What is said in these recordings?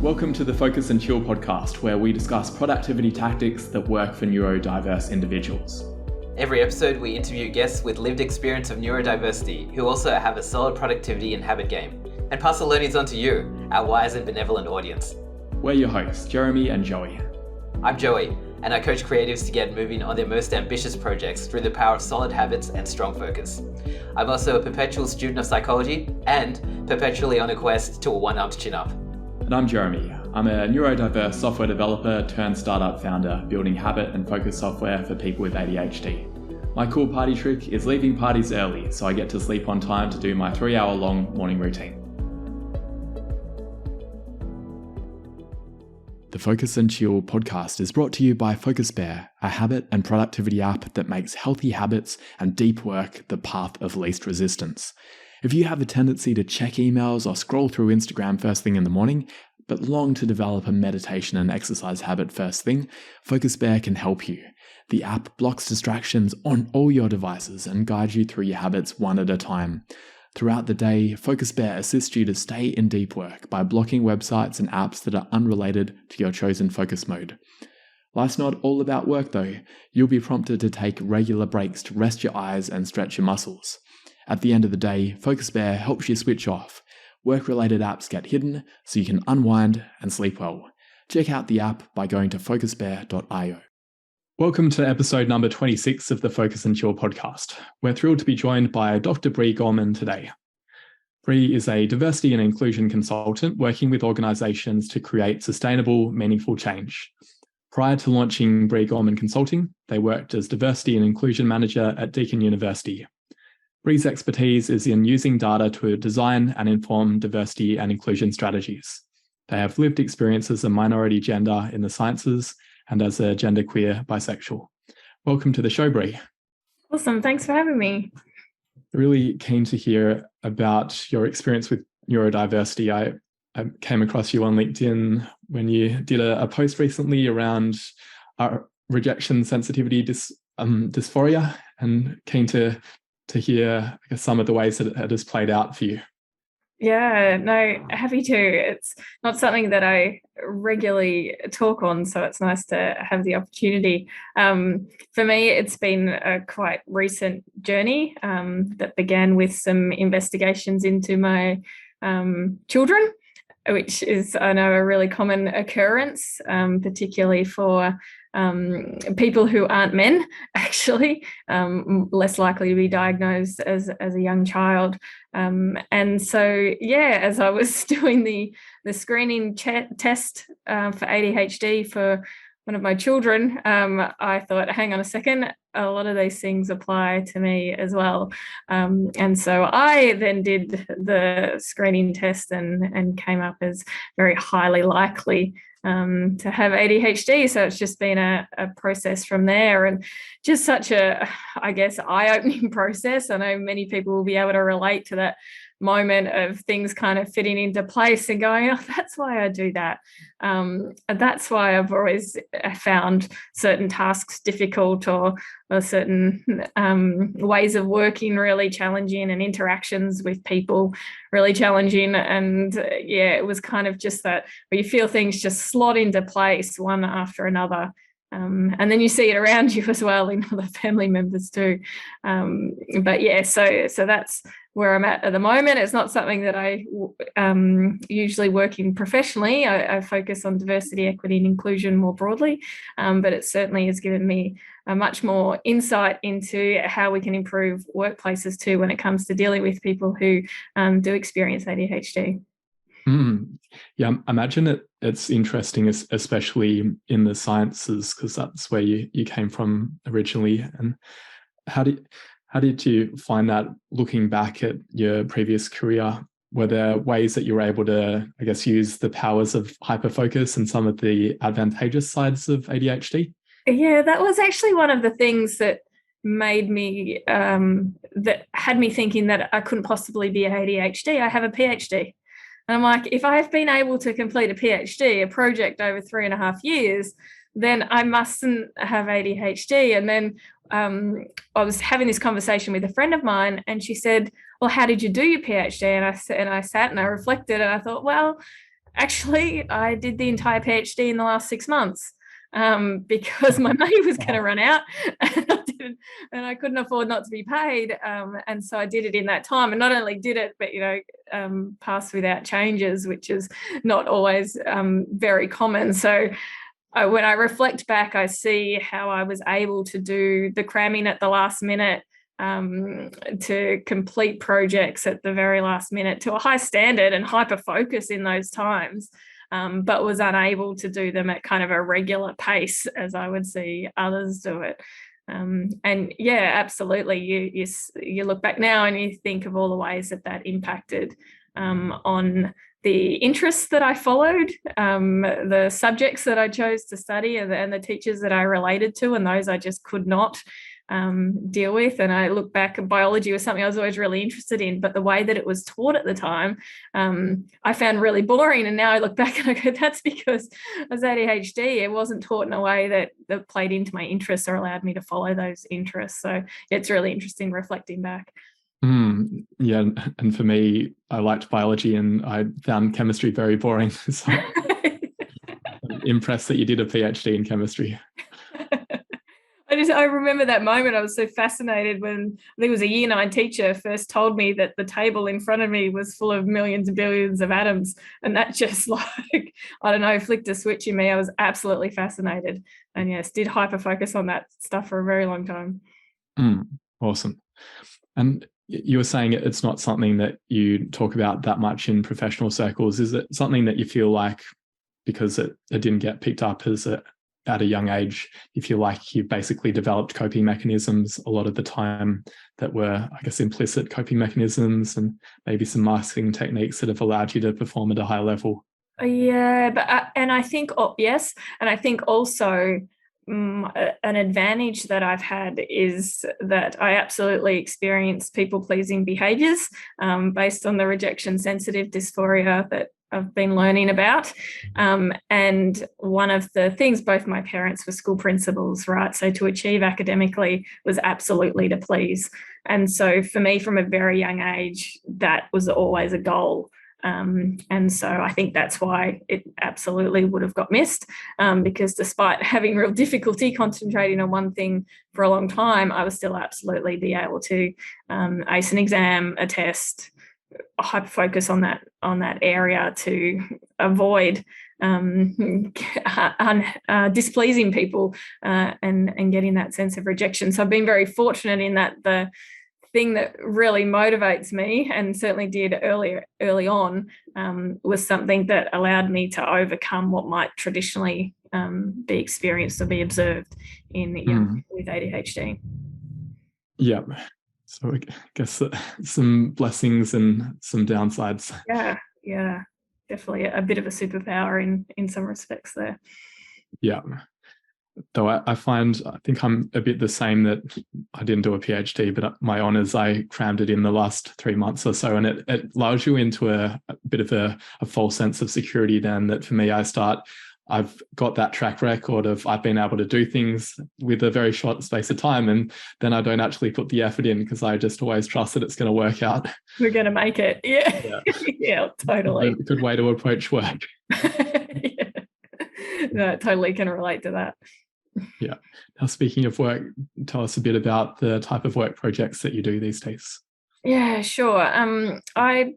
Welcome to the Focus and Chill podcast, where we discuss productivity tactics that work for neurodiverse individuals. Every episode, we interview guests with lived experience of neurodiversity who also have a solid productivity and habit game, and pass the learnings on to you, our wise and benevolent audience. We're your hosts, Jeremy and Joey. I'm Joey, and I coach creatives to get moving on their most ambitious projects through the power of solid habits and strong focus. I'm also a perpetual student of psychology and perpetually on a quest to a one-armed chin-up. And I'm Jeremy. I'm a neurodiverse software developer turned startup founder building habit and focus software for people with ADHD. My cool party trick is leaving parties early so I get to sleep on time to do my 3-hour-long morning routine. The Focus and Chill podcast is brought to you by FocusBear, a habit and productivity app that makes healthy habits and deep work the path of least resistance. If you have a tendency to check emails or scroll through Instagram first thing in the morning, but long to develop a meditation and exercise habit first thing, FocusBear can help you. The app blocks distractions on all your devices and guides you through your habits one at a time. Throughout the day, FocusBear assists you to stay in deep work by blocking websites and apps that are unrelated to your chosen focus mode. Life's not all about work though. You'll be prompted to take regular breaks to rest your eyes and stretch your muscles. At the end of the day, FocusBear helps you switch off. Work-related apps get hidden so you can unwind and sleep well. Check out the app by going to focusbear.io. Welcome to episode number 26 of the Focus and Chill podcast. We're thrilled to be joined by Dr. Bree Gorman today. Bree is a diversity and inclusion consultant working with organizations to create sustainable, meaningful change. Prior to launching Bree Gorman Consulting, they worked as diversity and inclusion manager at Deakin University. Bree's expertise is in using data to design and inform diversity and inclusion strategies. They have lived experience as a minority gender in the sciences and as a genderqueer bisexual. Welcome to the show, Bree. Awesome, thanks for having me. Really keen to hear about your experience with neurodiversity. I came across you on LinkedIn when you did a post recently around rejection sensitivity dysphoria, and keen to hear some of the ways that it has played out for you. Yeah, no, happy to. It's not something that I regularly talk on, so it's nice to have the opportunity. For me, it's been a quite recent journey that began with some investigations into my children, which is, I know, a really common occurrence, particularly for people who aren't men, actually, less likely to be diagnosed as a young child. And so, yeah, as I was doing the screening test for ADHD for one of my children, I thought, hang on a second, a lot of these things apply to me as well. And so I then did the screening test and came up as very highly likely to have ADHD. So it's just been a process from there, and just such a, I guess, eye-opening process. I know many people will be able to relate to that moment of things kind of fitting into place and going, oh, that's why I do that. And that's why I've always found certain tasks difficult or certain ways of working really challenging and interactions with people really challenging. And yeah, it was kind of just that where you feel things just slot into place one after another. And then you see it around you as well in other family members too. But yeah, so that's where I'm at the moment. It's not something that I usually work in professionally. I focus on diversity, equity, and inclusion more broadly, but it certainly has given me a much more insight into how we can improve workplaces too when it comes to dealing with people who do experience ADHD. Yeah, I imagine it's interesting, especially in the sciences, because that's where you came from originally. And how did you find that looking back at your previous career? Were there ways that you were able to, I guess, use the powers of hyperfocus and some of the advantageous sides of ADHD? Yeah, that was actually one of the things that made me, that had me thinking that I couldn't possibly be ADHD. I have a PhD. And I'm like, if I've been able to complete a PhD, a project over 3.5 years, then I mustn't have ADHD. And then I was having this conversation with a friend of mine, and she said, well, how did you do your PhD? And I sat and I reflected, and I thought, well, Actually, I did the entire PhD in the last 6 months because my money was going to run out and I couldn't afford not to be paid. And so I did it in that time, and not only did it, but, passed without changes, which is not always very common. So when I reflect back, I see how I was able to do the cramming at the last minute, to complete projects at the very last minute to a high standard and hyper focus in those times, but was unable to do them at kind of a regular pace as I would see others do it. And yeah, absolutely. You look back now and you think of all the ways that impacted on the interests that I followed, the subjects that I chose to study, and the teachers that I related to, and those I just could not deal with. And I look back, biology was something I was always really interested in, but the way that it was taught at the time, I found really boring. And now I look back and I go, that's because I was ADHD. It wasn't taught in a way that played into my interests or allowed me to follow those interests. So it's really interesting reflecting back. Yeah, and for me, I liked biology and I found chemistry very boring. So I'm impressed that you did a PhD in chemistry. I remember that moment. I was so fascinated when I think it was a year 9 teacher first told me that the table in front of me was full of millions and billions of atoms. And that just flicked a switch in me. I was absolutely fascinated. And yes, did hyper focus on that stuff for a very long time. Awesome. And you were saying it's not something that you talk about that much in professional circles. Is it something that you feel like, because it didn't get picked up at a young age, you feel like you've basically developed coping mechanisms a lot of the time that were, I guess, implicit coping mechanisms, and maybe some masking techniques that have allowed you to perform at a high level? Yeah, but and I think, yes, and I think also an advantage that I've had is that I absolutely experience people-pleasing behaviours based on the rejection-sensitive dysphoria that I've been learning about. And one of the things, both my parents were school principals, right? So to achieve academically was absolutely to please. And so for me, from a very young age, that was always a goal. And so I think that's why it absolutely would have got missed, because despite having real difficulty concentrating on one thing for a long time, I would still absolutely be able to ace an exam, a test, hyper focus on that area to avoid displeasing people and getting that sense of rejection. So I've been very fortunate in that the thing that really motivates me, and certainly did early on, was something that allowed me to overcome what might traditionally be experienced or be observed in young with ADHD. Yeah. So I guess some blessings and some downsides. Yeah, definitely a bit of a superpower in some respects there. Yeah. Though I think I'm a bit the same, that I didn't do a PhD, but my honours, I crammed it in the last 3 months or so. And it allows you into a bit of a false sense of security then, that for me, I've got that track record of I've been able to do things with a very short space of time, and then I don't actually put the effort in because I just always trust that it's going to work out. We're going to make it. Yeah. Yeah, totally. A good way to approach work. Yeah. No, I totally can relate to that. Yeah. Now, speaking of work, tell us a bit about the type of work projects that you do these days. Yeah, sure. My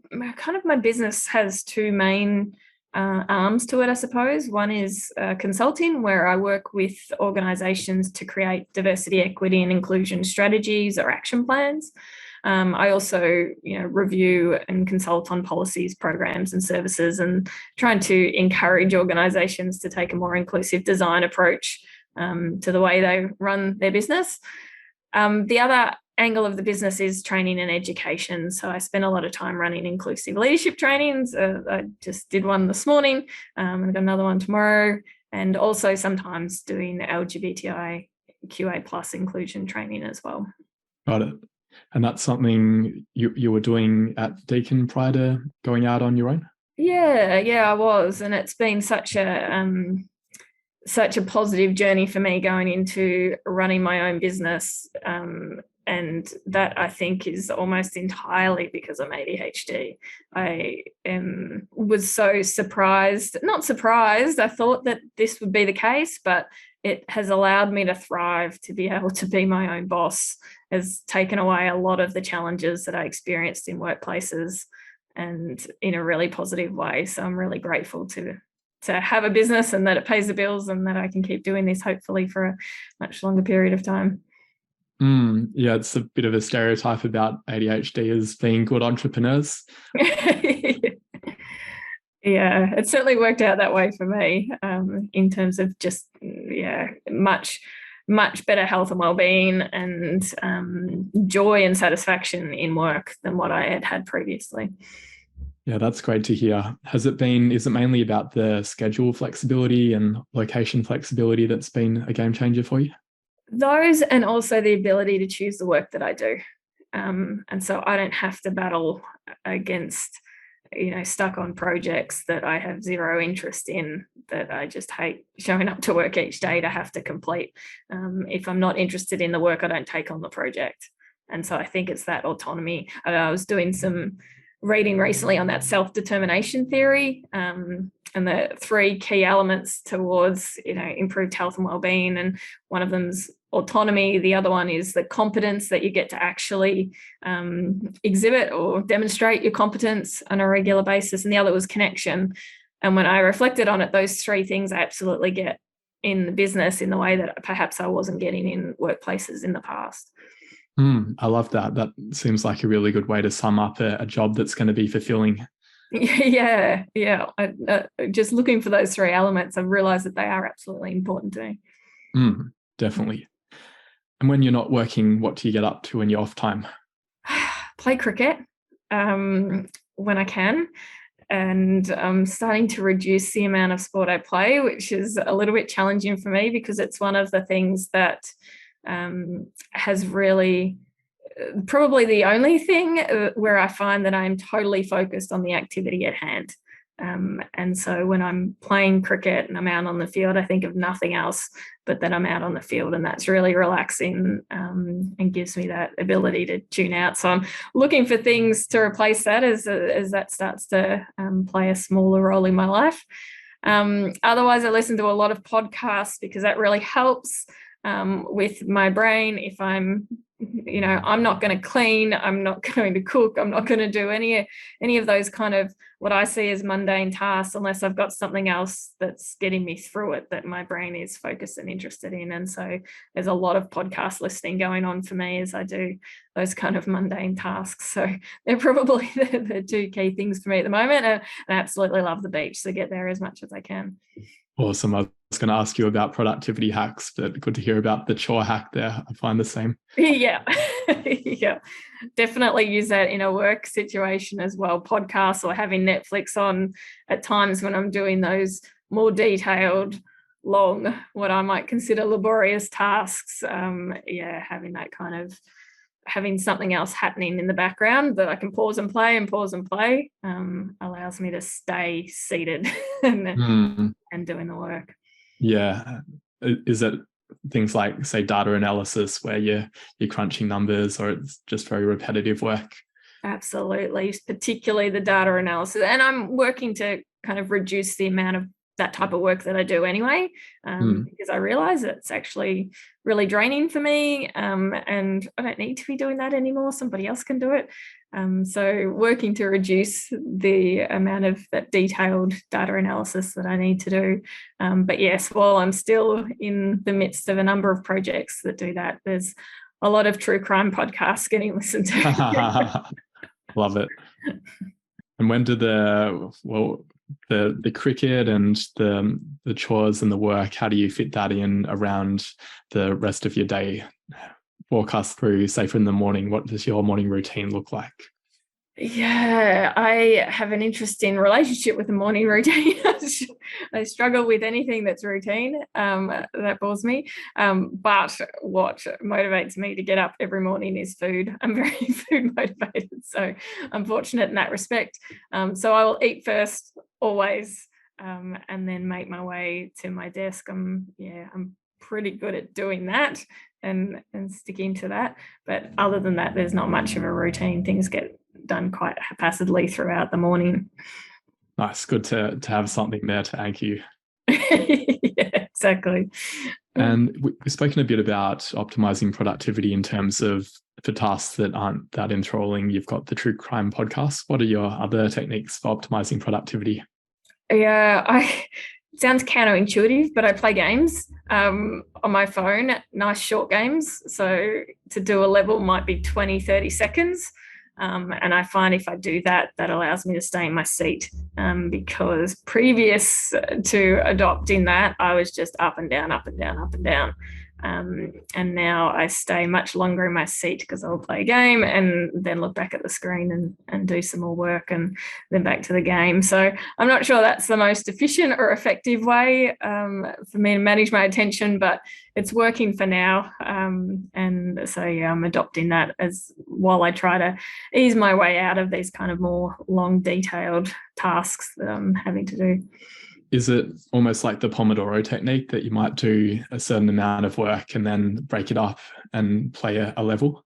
business has 2 main arms to it, I suppose. One is consulting, where I work with organisations to create diversity, equity and inclusion strategies or action plans. I also, review and consult on policies, programs and services, and trying to encourage organisations to take a more inclusive design approach to the way they run their business. The other angle of the business is training and education. So I spend a lot of time running inclusive leadership trainings. I just did one this morning. I've got another one tomorrow, and also sometimes doing LGBTIQA plus inclusion training as well. Got it. And that's something you were doing at Deakin prior to going out on your own? Yeah, I was. And it's been such a positive journey for me going into running my own business. And that, I think, is almost entirely because I'm ADHD. Was so not surprised. I thought that this would be the case, but it has allowed me to thrive, to be able to be my own boss, has taken away a lot of the challenges that I experienced in workplaces, and in a really positive way. So I'm really grateful to have a business, and that it pays the bills, and that I can keep doing this hopefully for a much longer period of time. Yeah, it's a bit of a stereotype about ADHD as being good entrepreneurs. Yeah, it certainly worked out that way for me, in terms of just, much better health and well-being, and joy and satisfaction in work than what I had previously. Yeah, that's great to hear. Is it mainly about the schedule flexibility and location flexibility that's been a game changer for you? Those, and also the ability to choose the work that I do. And so I don't have to battle against, stuck on projects that I have zero interest in, that I just hate showing up to work each day to have to complete. If I'm not interested in the work, I don't take on the project. And so I think it's that autonomy. I was doing some reading recently on that self-determination theory, and the 3 key elements towards, improved health and well-being. And one of them's autonomy. The other one is the competence, that you get to actually exhibit or demonstrate your competence on a regular basis. And the other was connection. And when I reflected on it, those 3 things I absolutely get in the business in the way that perhaps I wasn't getting in workplaces in the past. I love that. That seems like a really good way to sum up a job that's going to be fulfilling. Yeah. Just looking for those 3 elements, I've realized that they are absolutely important to me. Definitely. And when you're not working, what do you get up to in your off time? Play cricket when I can. And I'm starting to reduce the amount of sport I play, which is a little bit challenging for me, because it's one of the things that has really, probably the only thing where I find that I'm totally focused on the activity at hand. And so when I'm playing cricket and I'm out on the field, I think of nothing else but that I'm out on the field, and that's really relaxing, and gives me that ability to tune out. So I'm looking for things to replace that as that starts to play a smaller role in my life. Otherwise, I listen to a lot of podcasts, because that really helps with my brain. If I'm not going to clean, I'm not going to cook, I'm not going to do any of those kind of what I see as mundane tasks, unless I've got something else that's getting me through it, that my brain is focused and interested in. And so there's a lot of podcast listening going on for me as I do those kind of mundane tasks. So they're probably the 2 key things for me at the moment. And I absolutely love the beach, so get there as much as I can. Awesome. I was going to ask you about productivity hacks, but good to hear about the chore hack there. I find the same. Yeah. Yeah. Definitely use that in a work situation as well. Podcasts, or having Netflix on at times when I'm doing those more detailed, long, what I might consider laborious tasks. Having that kind of, having something else happening in the background that I can pause and play allows me to stay seated and doing the work. Yeah. Is it things like, say, data analysis, where you're crunching numbers, or it's just very repetitive work? Absolutely, particularly the data analysis. And I'm working to kind of reduce the amount of that type of work that I do anyway, because I realize it's actually really draining for me, and I don't need to be doing that anymore. Somebody else can do it. So working to reduce the amount of that detailed data analysis that I need to do. But yes, while I'm still in the midst of a number of projects that do that, there's a lot of true crime podcasts getting listened to. Love it. And when do the cricket and the chores and the work, how do you fit that in around the rest of your day? Walk us through, say, from the morning, what does your morning routine look like? Yeah, I have an interesting relationship with the morning routine. I struggle with anything that's routine. That bores me. But what motivates me to get up every morning is food. I'm very food motivated, so I'm fortunate in that respect. So I will eat first, always, and then make my way to my desk. I'm pretty good at doing that. and sticking to that. But other than that, there's not much of a routine. Things get done quite haphazardly throughout the morning. Nice. Good to have something there to anchor you. Yeah, exactly. And we've spoken a bit about optimizing productivity in terms of for tasks that aren't that enthralling. You've got the True Crime podcast. What are your other techniques for optimizing productivity? Yeah, it sounds counterintuitive, but I play games on my phone, nice short games. So to do a level might be 20, 30 seconds. And I find if I do that, that allows me to stay in my seat, because previous to adopting that, I was just up and down, up and down, up and down. And now I stay much longer in my seat because I'll play a game and then look back at the screen and do some more work and then back to the game. So I'm not sure that's the most efficient or effective way for me to manage my attention, but it's working for now. And so, yeah, I'm adopting that as while I try to ease my way out of these kind of more long, detailed tasks that I'm having to do. Is it almost like the Pomodoro technique that you might do a certain amount of work and then break it up and play a level?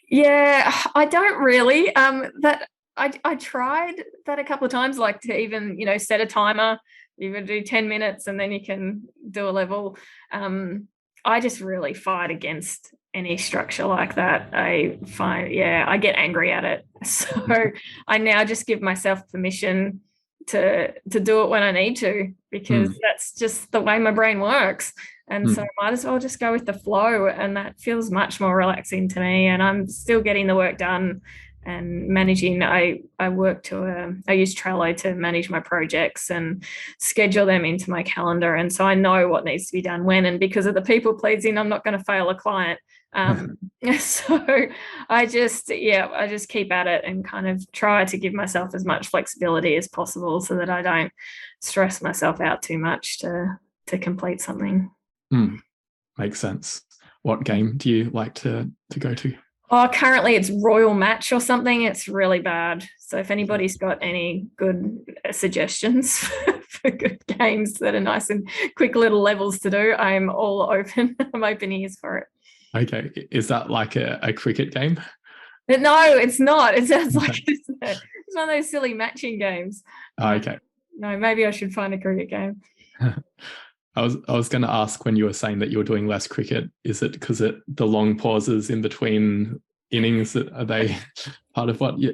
Yeah, I don't really. That I tried that a couple of times, like to even, set a timer. You would do 10 minutes and then you can do a level. I just really fight against any structure like that. I find, I get angry at it. So I now just give myself permission to do it when I need to, because that's just the way my brain works. And so I might as well just go with the flow, and that feels much more relaxing to me, and I'm still getting the work done and managing. I use Trello to manage my projects and schedule them into my calendar, and so I know what needs to be done when, and because of the people pleasing, I'm not going to fail a client. So I just keep at it and kind of try to give myself as much flexibility as possible so that I don't stress myself out too much to complete something. Makes sense. What game do you like to go to? Oh, currently it's Royal Match or something. It's really bad. So if anybody's got any good suggestions for good games that are nice and quick little levels to do, I'm all open. I'm open ears for it. Okay. Is that like a cricket game? No, it's not. It sounds like it's one of those silly matching games. Oh, okay. No, maybe I should find a cricket game. I was going to ask, when you were saying that you're doing less cricket, is it because the long pauses in between innings, are they part of what you're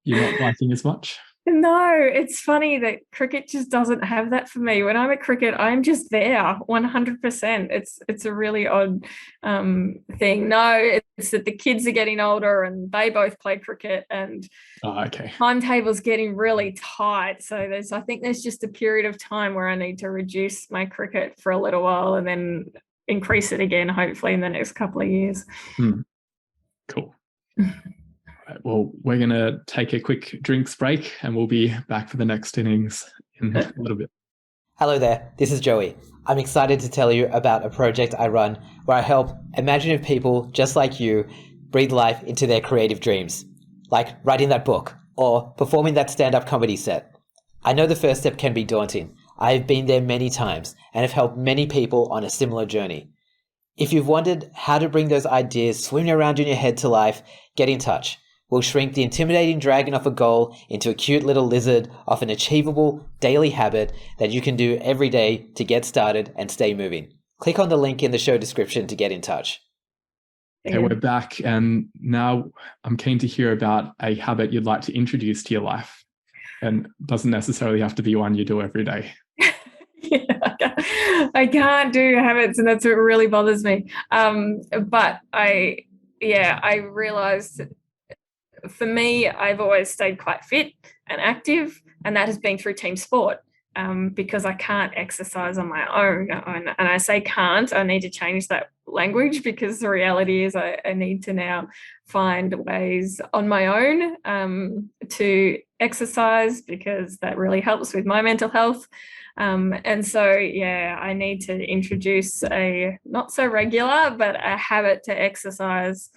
not liking as much? No, it's funny that cricket just doesn't have that for me. When I'm at cricket, I'm just there 100%. It's a really odd thing. No, it's that the kids are getting older and they both play cricket, and timetable's getting really tight. So I think there's just a period of time where I need to reduce my cricket for a little while and then increase it again, hopefully in the next couple of years. Cool. Right, well, we're going to take a quick drinks break and we'll be back for the next innings in a little bit. Hello there, this is Joey. I'm excited to tell you about a project I run where I help imaginative people just like you breathe life into their creative dreams, like writing that book or performing that stand-up comedy set. I know the first step can be daunting. I've been there many times and have helped many people on a similar journey. If you've wondered how to bring those ideas swimming around in your head to life, get in touch. We'll shrink the intimidating dragon of a goal into a cute little lizard of an achievable daily habit that you can do every day to get started and stay moving. Click on the link in the show description to get in touch. Okay, we're back, and now I'm keen to hear about a habit you'd like to introduce to your life, and doesn't necessarily have to be one you do every day. I can't do habits, and that's what really bothers me. But I realized, for me, I've always stayed quite fit and active, and that has been through team sport, because I can't exercise on my own. And I say can't, I need to change that language, because the reality is I need to now find ways on my own to exercise, because that really helps with my mental health. And so, I need to introduce a not so regular, but a habit to exercise,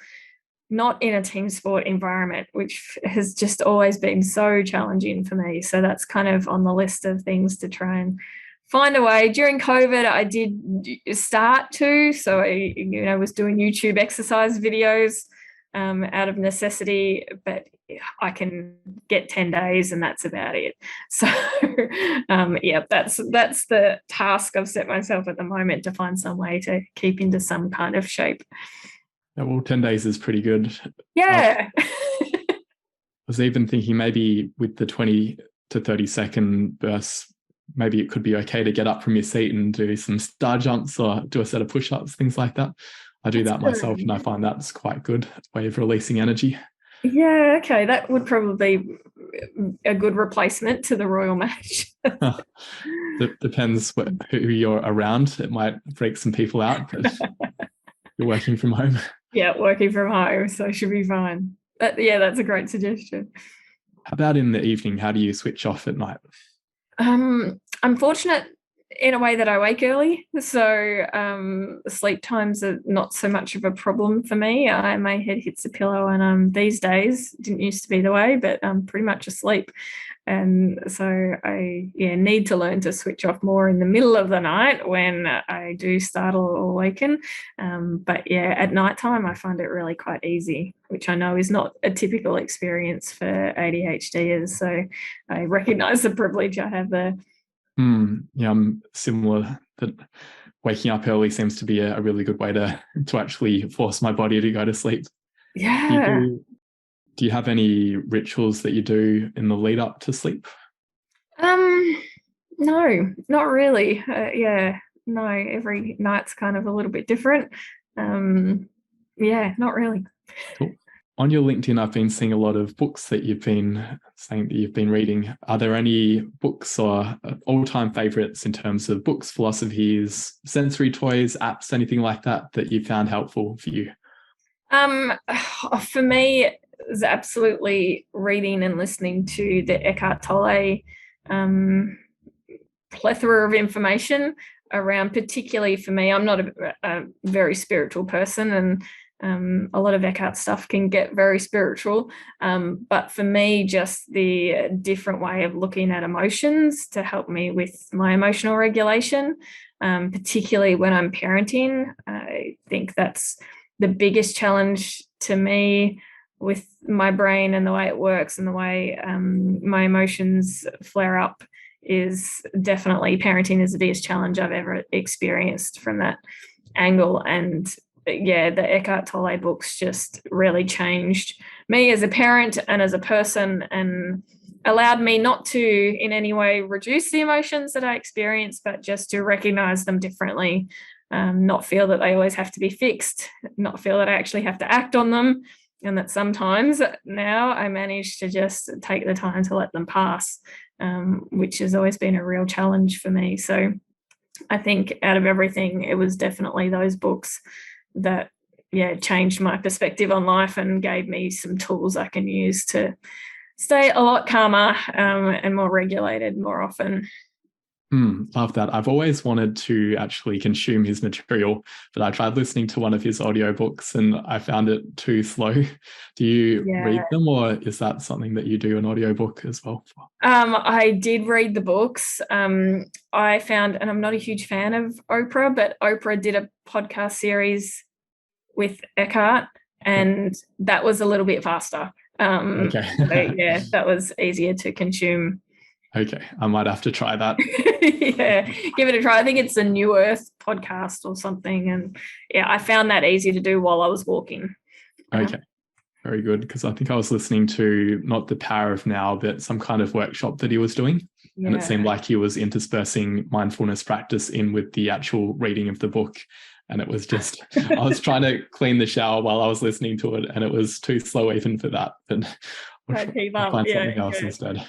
not in a team sport environment, which has just always been so challenging for me. So that's kind of on the list of things to try and find a way. During COVID, I did start to, so I, was doing YouTube exercise videos out of necessity, but I can get 10 days and that's about it. So that's the task I've set myself at the moment, to find some way to keep into some kind of shape. Yeah, well, 10 days is pretty good. Yeah. I was even thinking maybe with the 20 to 30 second bursts, maybe it could be okay to get up from your seat and do some star jumps or do a set of push-ups, things like that. I do that myself, and I find that's quite a good way of releasing energy. Yeah, okay. That would probably be a good replacement to the Royal Match. Depends who you're around. It might freak some people out, but you're working from home. Yeah, working from home, so it should be fine. That's a great suggestion. How about in the evening? How do you switch off at night? I'm fortunate in a way that I wake early, so sleep times are not so much of a problem for me. My head hits the pillow, and these days, didn't used to be the way, but I'm pretty much asleep. And so I need to learn to switch off more in the middle of the night when I do startle or awaken. But at nighttime, I find it really quite easy, which I know is not a typical experience for ADHDers. So I recognise the privilege I have there. Yeah, I'm similar. That waking up early seems to be a really good way to actually force my body to go to sleep. Yeah. Do you have any rituals that you do in the lead up to sleep? No, not really. No, every night's kind of a little bit different. Not really. Cool. On your LinkedIn, I've been seeing a lot of books that you've been saying that you've been reading. Are there any books or all-time favorites in terms of books, philosophies, sensory toys, apps, anything like that you found helpful for you? For me, it's absolutely reading and listening to the Eckhart Tolle plethora of information around, particularly for me. I'm not a very spiritual person, and a lot of Eckhart stuff can get very spiritual. But for me, just the different way of looking at emotions to help me with my emotional regulation, particularly when I'm parenting. I think that's the biggest challenge to me with my brain and the way it works and the way my emotions flare up. Is definitely parenting is the biggest challenge I've ever experienced from that angle. And the Eckhart Tolle books just really changed me as a parent and as a person, and allowed me not to in any way reduce the emotions that I experience, but just to recognize them differently, not feel that they always have to be fixed, not feel that I actually have to act on them, and that sometimes now I manage to just take the time to let them pass, which has always been a real challenge for me. So I think out of everything, it was definitely those books that changed my perspective on life and gave me some tools I can use to stay a lot calmer and more regulated more often. Love that. I've always wanted to actually consume his material, but I tried listening to one of his audiobooks and I found it too slow. Do you read them, or is that something that you do an audiobook as well? I did read the books. I found, and I'm not a huge fan of Oprah, but Oprah did a podcast series with Eckhart, and that was a little bit faster. Okay. So, that was easier to consume. Okay, I might have to try that. Give it a try. I think it's a New Earth podcast or something. And I found that easy to do while I was walking. Okay, very good. Because I think I was listening to not The Power of Now, but some kind of workshop that he was doing. Yeah. And it seemed like he was interspersing mindfulness practice in with the actual reading of the book. And it was just, I was trying to clean the shower while I was listening to it, and it was too slow even for that. But I'll find something else instead.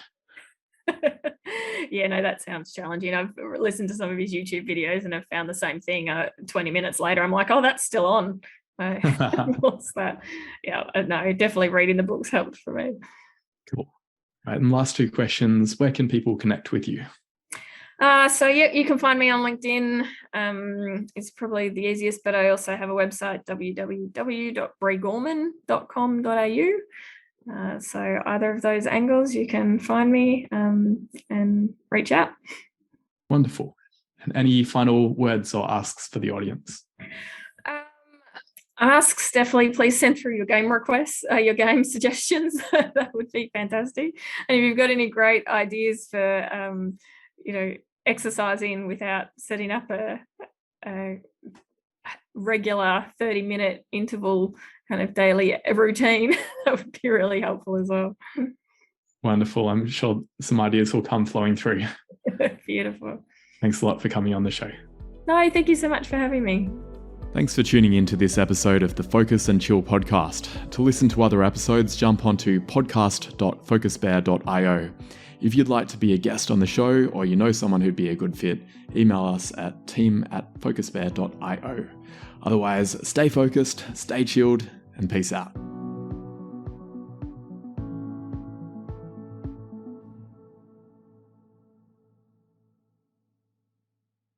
That sounds challenging. I've listened to some of his YouTube videos and I've found the same thing. 20 minutes later, I'm like, oh, that's still on. What's that? No, definitely reading the books helped for me. Cool. Right, and last two questions. Where can people connect with you? You can find me on LinkedIn. It's probably the easiest, but I also have a website, www.breegorman.com.au. So either of those angles, you can find me and reach out. Wonderful. And any final words or asks for the audience? Asks, definitely please send through your game requests, your game suggestions. That would be fantastic. And if you've got any great ideas for exercising without setting up a regular 30-minute interval kind of daily routine, that would be really helpful as well. Wonderful. I'm sure some ideas will come flowing through. Beautiful. Thanks a lot for coming on the show. No, thank you so much for having me. Thanks for tuning in to this episode of the Focus and Chill podcast. To listen to other episodes, jump onto podcast.focusbear.io. If you'd like to be a guest on the show, or you know someone who'd be a good fit, email us at team@focusbear.io. Otherwise, stay focused, stay chilled, and peace out.